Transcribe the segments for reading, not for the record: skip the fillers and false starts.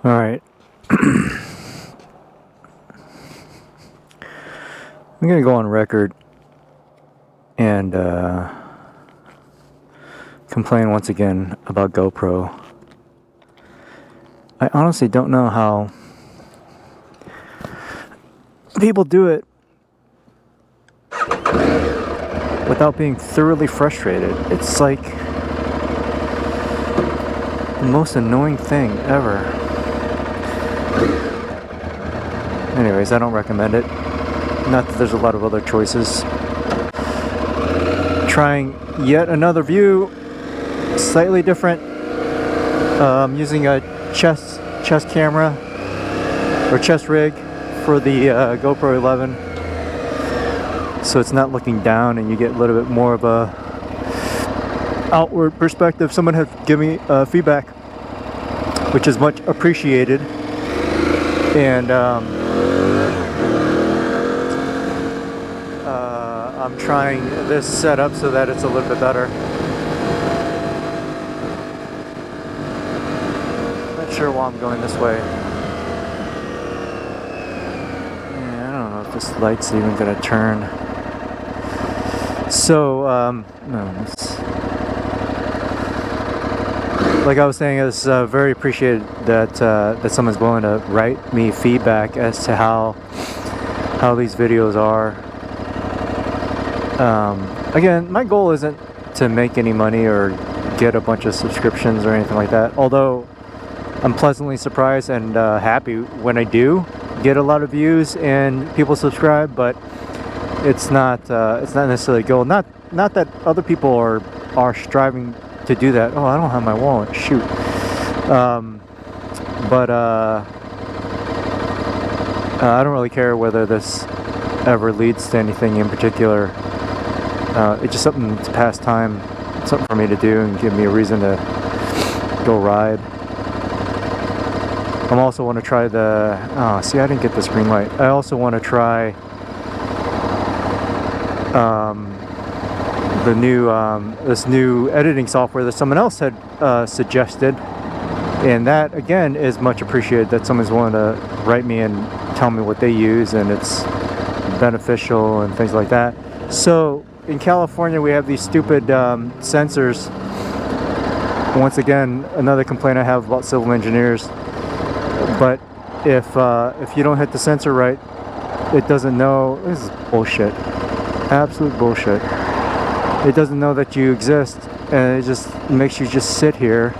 All right. I'm going to go on record and complain once again about GoPro. I honestly don't know how people do it without being thoroughly frustrated. It's like the most annoying thing ever. Anyways, I don't recommend it. Not that there's a lot of other choices. Trying yet another view, slightly different. Using a chest camera or chest rig for the GoPro 11, so it's not looking down, and you get a little bit more of a outward perspective. Someone has given me feedback, which is much appreciated, and I'm trying this setup so that it's a little bit better. Not sure why I'm going this way. Yeah, I don't know if this light's even gonna turn. So, no, like I was saying, it's very appreciated that that someone's willing to write me feedback as to how these videos are. Again, my goal isn't to make any money or get a bunch of subscriptions or anything like that, although I'm pleasantly surprised and happy when I do get a lot of views and people subscribe, but it's not necessarily a goal. Not that other people are striving to do that. Oh, I don't have my wallet. Shoot. But I don't really care whether this ever leads to anything in particular. It's just something to pass time, something for me to do and give me a reason to go ride. I also want to try the... Oh, see, I didn't get this green light. I also want to try the new this new editing software that someone else had suggested, and that again is much appreciated that someone's willing to write me and tell me what they use and it's beneficial and things like that. So in California we have these stupid sensors. Once again, another complaint I have about civil engineers. But if you don't hit the sensor right, it doesn't know. This is bullshit. Absolute bullshit. It doesn't know that you exist, and it just makes you just sit here.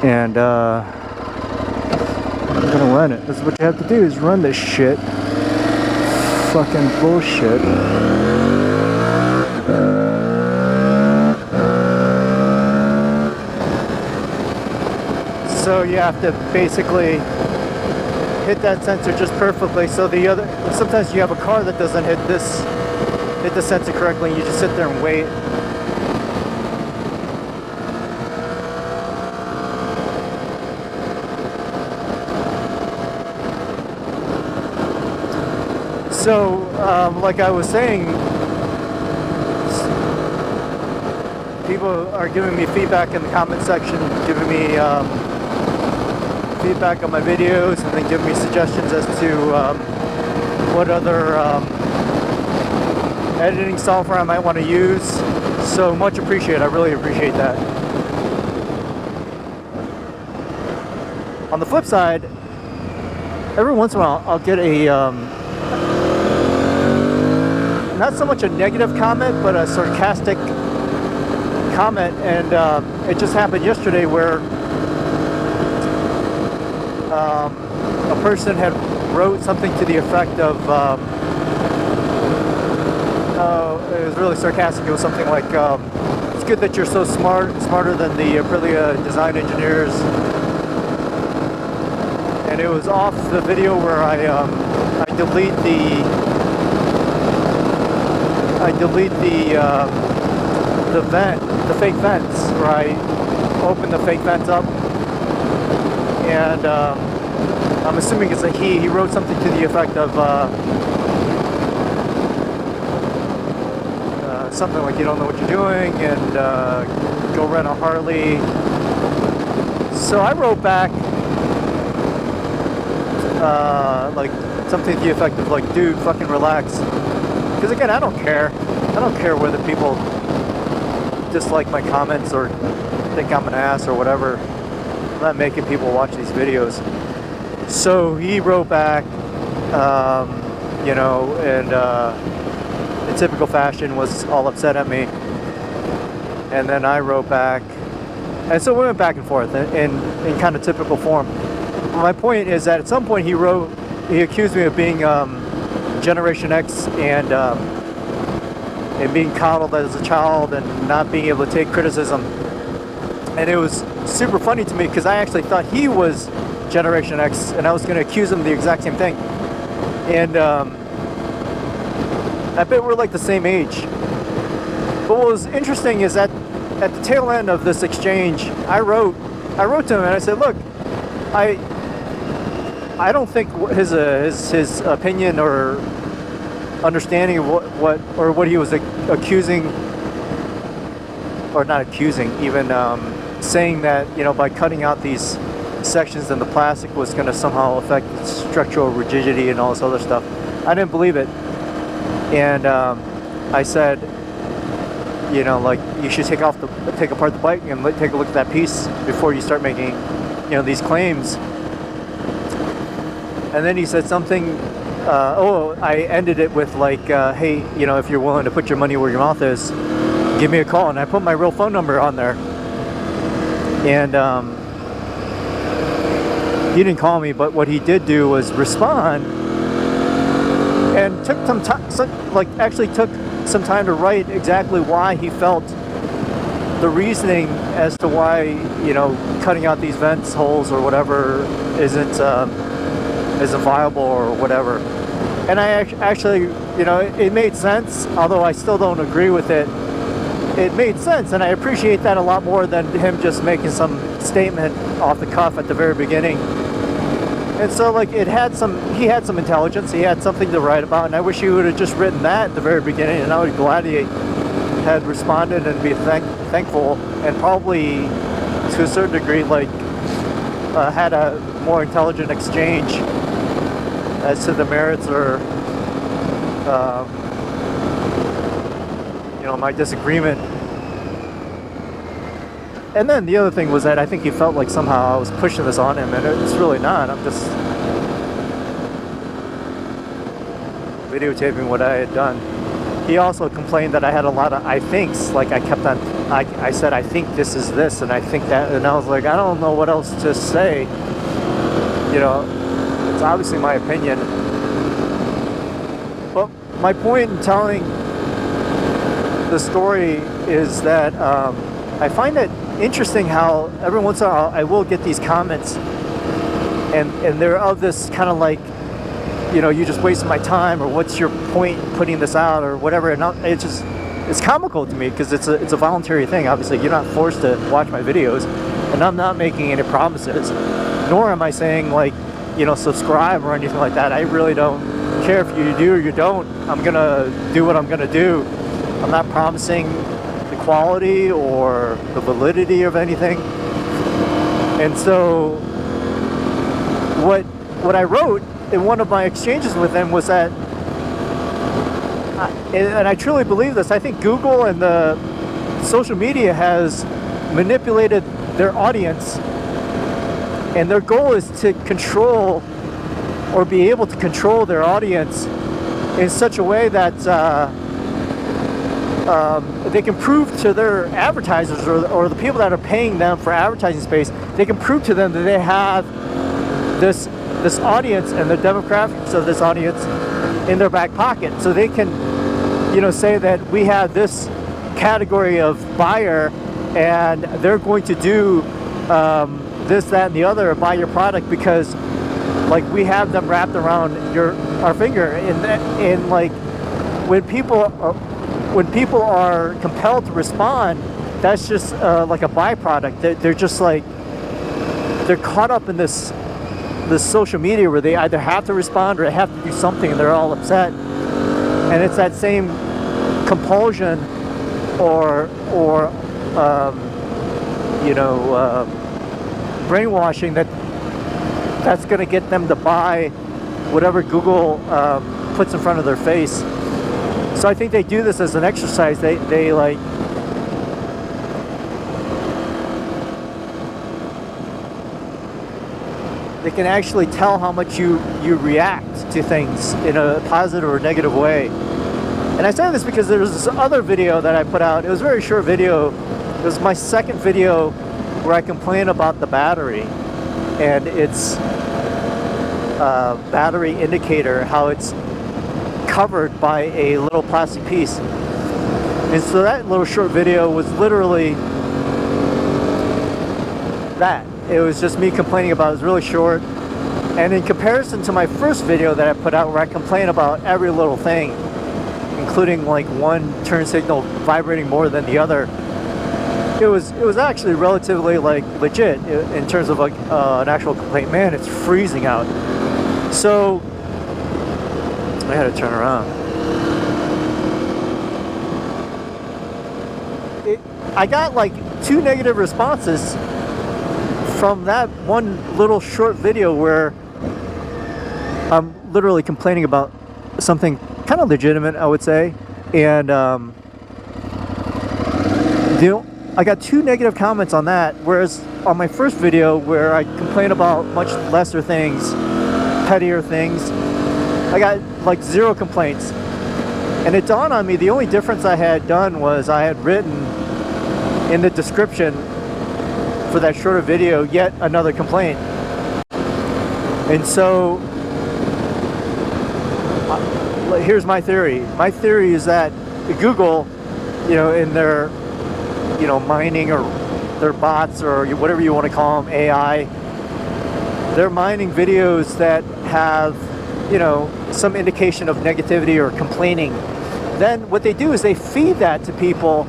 And I'm gonna run it. This is what you have to do: is run this shit. Fucking bullshit. So you have to basically hit that sensor just perfectly. So sometimes you have a car that doesn't hit the sensor correctly, and you just sit there and wait. So, like I was saying, people are giving me feedback in the comment section, giving me feedback on my videos, and then giving me suggestions as to what other editing software I might want to use. So much appreciated. I really appreciate that. On the flip side, every once in a while I'll get a not so much a negative comment, but a sarcastic comment, and it just happened yesterday where a person had wrote something to the effect of it was really sarcastic. It was something like it's good that you're so smarter than the Aprilia design engineers, and it was off the video where I delete the vent, the fake vents, where I open the fake vents up, and I'm assuming it's a he. He wrote something to the effect of something like, you don't know what you're doing, and go rent a Harley, So I wrote back like something to the effect of like, dude, fucking relax. Because again, I don't care. I don't care whether people dislike my comments or think I'm an ass or whatever. I'm not making people watch these videos. So he wrote back, you know, and in typical fashion was all upset at me. And then I wrote back. And so we went back and forth in kind of typical form. My point is that at some point he accused me of being Generation X and being coddled as a child and not being able to take criticism. And it was super funny to me because I actually thought he was Generation X and I was going to accuse him of the exact same thing. And I bet we're like the same age. But what was interesting is that at the tail end of this exchange, I wrote to him and I said, look, I don't think his opinion or understanding of what he was accusing, or not accusing, even saying that, you know, by cutting out these sections in the plastic was going to somehow affect structural rigidity and all this other stuff. I didn't believe it, and I said, you know, like, you should take apart the bike and take a look at that piece before you start making, you know, these claims. And then he said something, I ended it with like, hey, you know, if you're willing to put your money where your mouth is, give me a call. And I put my real phone number on there. And he didn't call me, but what he did do was respond and took some time, actually took some time to write exactly why he felt, the reasoning as to why, you know, cutting out these vents holes or whatever isn't viable or whatever. And I actually, you know, it made sense, although I still don't agree with it. It made sense, and I appreciate that a lot more than him just making some statement off the cuff at the very beginning. And so, like, he had some intelligence, he had something to write about, and I wish he would have just written that at the very beginning, and I would be glad he had responded and be thankful, and probably to a certain degree, like, had a more intelligent exchange as to the merits or, you know, my disagreement. And then the other thing was that I think he felt like somehow I was pushing this on him, and it's really not. I'm just videotaping what I had done. He also complained that I had a lot of I thinks, like I kept on, I said, I think this is this, and I think that, and I was like, I don't know what else to say. You know, it's obviously my opinion. But my point in telling the story is that I find it interesting how every once in a while I will get these comments, and they're of this kind of like, you know, you just wasted my time, or what's your point in putting this out, or whatever. And it's comical to me because it's a voluntary thing. Obviously, you're not forced to watch my videos, and I'm not making any promises, nor am I saying, like, you know, subscribe or anything like that. I really don't care if you do or you don't. I'm gonna do what I'm gonna do. I'm not promising the quality or the validity of anything. And so what I wrote in one of my exchanges with them was that, and I truly believe this, I think Google and the social media has manipulated their audience, and their goal is to control or be able to control their audience in such a way that they can prove to their advertisers or the people that are paying them for advertising space, they can prove to them that they have this audience and the demographics of this audience in their back pocket. So they can, you know, say that we have this category of buyer and they're going to do this, that, and the other, buy your product because, like, we have them wrapped around our finger. And like, when people are compelled to respond, that's just like a byproduct. They're just like, they're caught up in this social media where they either have to respond or they have to do something, and they're all upset. And it's that same compulsion or brainwashing that's going to get them to buy whatever Google puts in front of their face. So I think they do this as an exercise. They like, they can actually tell how much you react to things in a positive or negative way. And I say this because there's this other video that I put out. It was a very short video. It was my second video where I complain about the battery and its battery indicator, how it's covered by a little plastic piece. And so that little short video was literally that. It was just me complaining about it. It was really short. And in comparison to my first video that I put out where I complain about every little thing, including like one turn signal vibrating more than the other, it was actually relatively like legit in terms of like an actual complaint. Man, it's freezing out. So I had to turn around. I got like 2 negative responses from that one little short video where I'm literally complaining about something kind of legitimate, I would say. And I got 2 negative comments on that, whereas on my first video where I complain about much lesser things, pettier things, I got like 0 complaints. And it dawned on me the only difference I had done was I had written in the description for that shorter video yet another complaint. And so here's my theory. My theory is that Google, in their mining or their bots or whatever you want to call them, AI, they're mining videos that have some indication of negativity or complaining. Then what they do is they feed that to people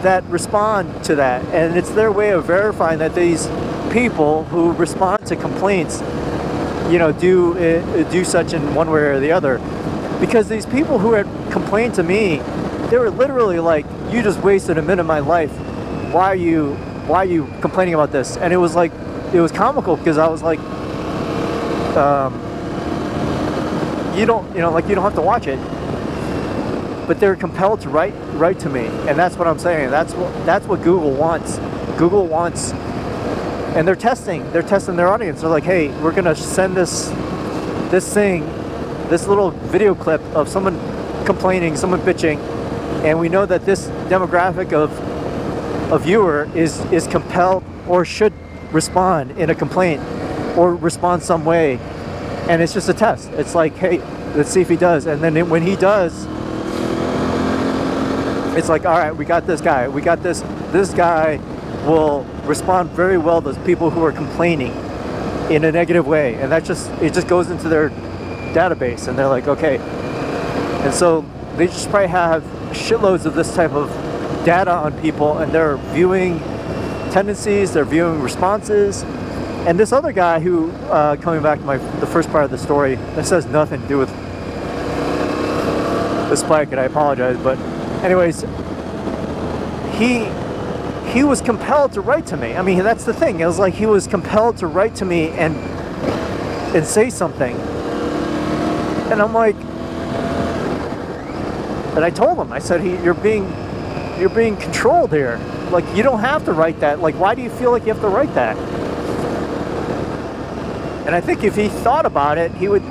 that respond to that, and it's their way of verifying that these people who respond to complaints do such in one way or the other. Because these people who had complained to me, they were literally like, you just wasted a minute of my life. Why are you complaining about this? And it was comical because I was like, you don't have to watch it. But they're compelled to write to me, and that's what I'm saying. That's what Google wants. Google wants, and they're testing their audience. They're like, hey, we're gonna send this little video clip of someone complaining, someone bitching, and we know that this demographic of a viewer is compelled or should respond in a complaint or respond some way, and it's just a test. It's like, hey, let's see if he does, and then when he does, it's like, all right, we got this guy. We got this guy will respond very well to people who are complaining in a negative way, and it just goes into their database, and they're like, okay. And so they just probably have shitloads of this type of data on people, and they're viewing tendencies, they're viewing responses. And this other guy who, coming back to the first part of the story, this has nothing to do with the spike, and I apologize, but anyways, he was compelled to write to me. I mean, that's the thing. It was like he was compelled to write to me and say something. And I'm like, and I told him, I said, you're being controlled here. Like, you don't have to write that. Like, why do you feel like you have to write that? And I think if he thought about it, he would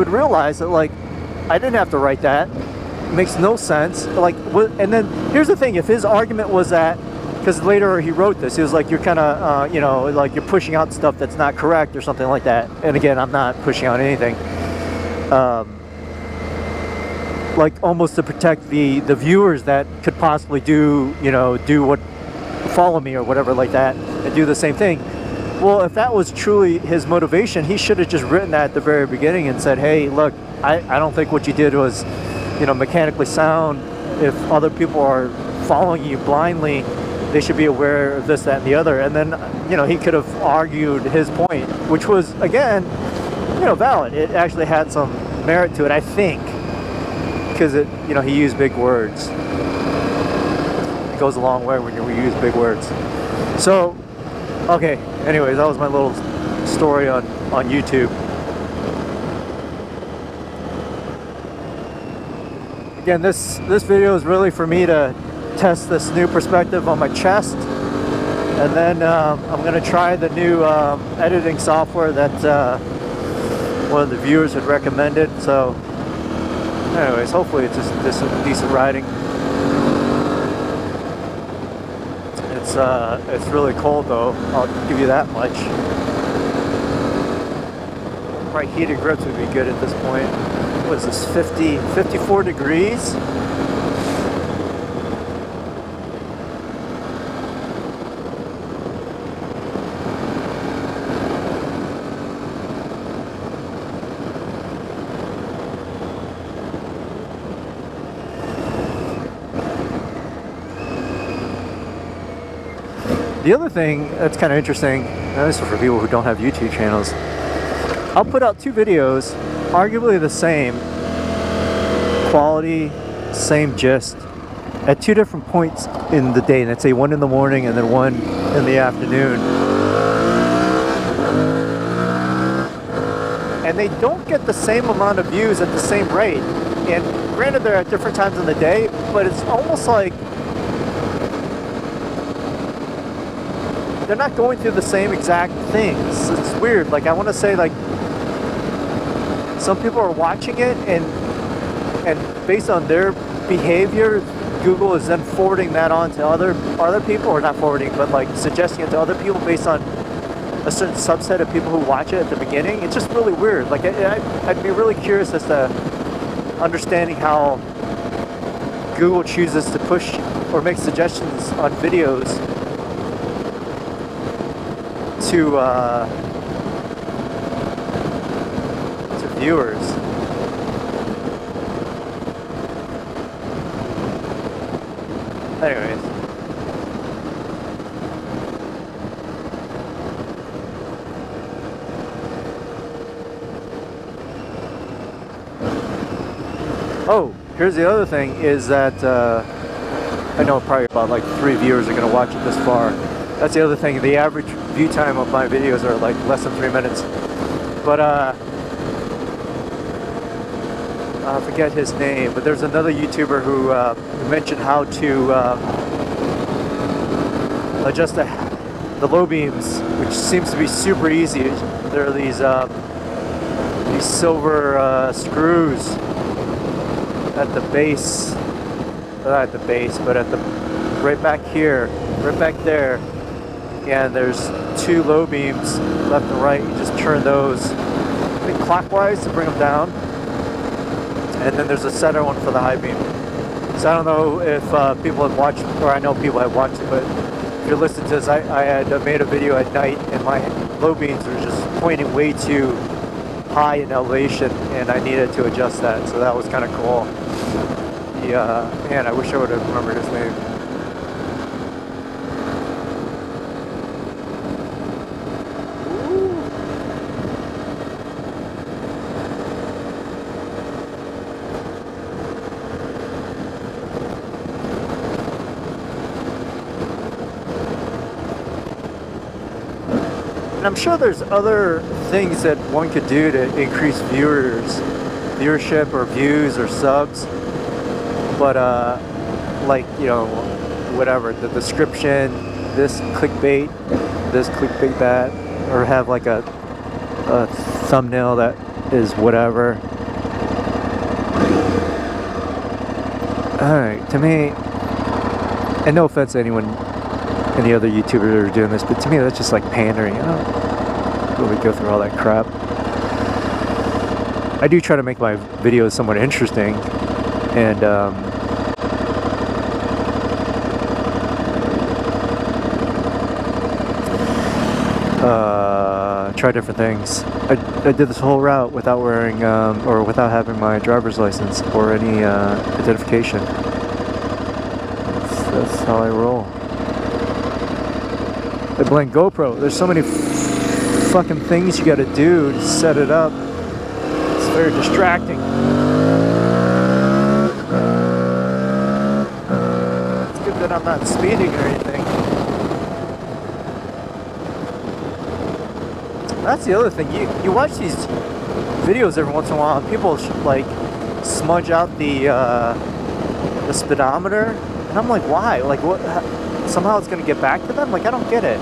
realize that, like, I didn't have to write that. It makes no sense. Like, and then here's the thing: if his argument was that, because later he wrote this, he was like, you're kind of, like you're pushing out stuff that's not correct or something like that. And again, I'm not pushing out anything. Like almost to protect the viewers that could possibly do what, follow me or whatever like that, and do the same thing. Well, if that was truly his motivation, he should have just written that at the very beginning and said, hey, look, I don't think what you did was, mechanically sound. If other people are following you blindly, they should be aware of this, that, and the other. And then, he could have argued his point, which was, again, valid. It actually had some merit to it, I think, because he used big words. It goes a long way when you use big words. So Okay, anyways, that was my little story on YouTube. Again, this video is really for me to test this new perspective on my chest, and then I'm gonna try the new editing software that one of the viewers had recommended. So anyways, hopefully it's just decent riding. It's really cold though, I'll give you that much. Probably heated grips would be good at this point. What is this, 54 degrees? The other thing that's kind of interesting, and this is for people who don't have YouTube channels, I'll put out 2 videos, arguably the same quality, same gist, at 2 different points in the day. Let's say one in the morning and then one in the afternoon. And they don't get the same amount of views at the same rate. And granted, they're at different times in the day, but it's almost like they're not going through the same exact things. It's weird. Like, I want to say, like, some people are watching it, and based on their behavior, Google is then forwarding that on to other people, or not forwarding, but like suggesting it to other people based on a certain subset of people who watch it at the beginning. It's just really weird. Like, I'd be really curious as to understanding how Google chooses to push or make suggestions on videos to viewers. Anyways, oh, here's the other thing is that I know probably about like 3 viewers are going to watch it this far. That's the other thing. The average view time of my videos are like less than 3 minutes. But I forget his name, but there's another YouTuber who mentioned how to adjust the low beams, which seems to be super easy. There are these silver screws at the base, not at the base, but at the right back here, right back there. And there's 2 low beams, left and right. You just turn those, I think, clockwise to bring them down. And then there's a center one for the high beam. So I don't know if people have watched, or I know people have watched it, but if you're listening to this, I had made a video at night, and my low beams were just pointing way too high in elevation, and I needed to adjust that. So that was kind of cool. Man, I wish I would have remembered his name. I'm sure there's other things that one could do to increase viewership or views or subs, but like, you know, whatever, the description, this clickbait that, or have like a thumbnail that is whatever. Alright, to me, and no offense to anyone, any other YouTubers that are doing this, but to me that's just like pandering. I don't really go through all that crap. I do try to make my videos somewhat interesting, and try different things. I did this whole route without wearing or without having my driver's license or any identification. That's how I roll. I blame GoPro. There's so many fucking things you gotta do to set it up. It's very distracting. It's good that I'm not speeding or anything. That's the other thing. You watch these videos every once in a while, and people like smudge out the speedometer, and I'm like, why? Like, what? Somehow it's gonna get back to them? Like, I don't get it.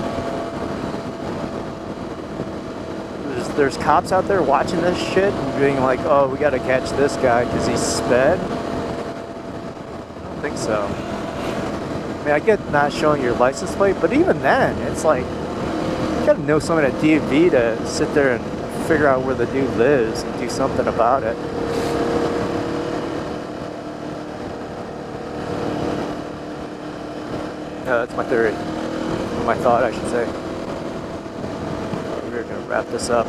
There's cops out there watching this shit and being like, oh, we gotta catch this guy because he's sped. I don't think so. I mean, I get not showing your license plate, but even then, it's like, you gotta know someone at DMV to sit there and figure out where the dude lives and do something about it. That's my theory. My thought, I should say. We're gonna wrap this up.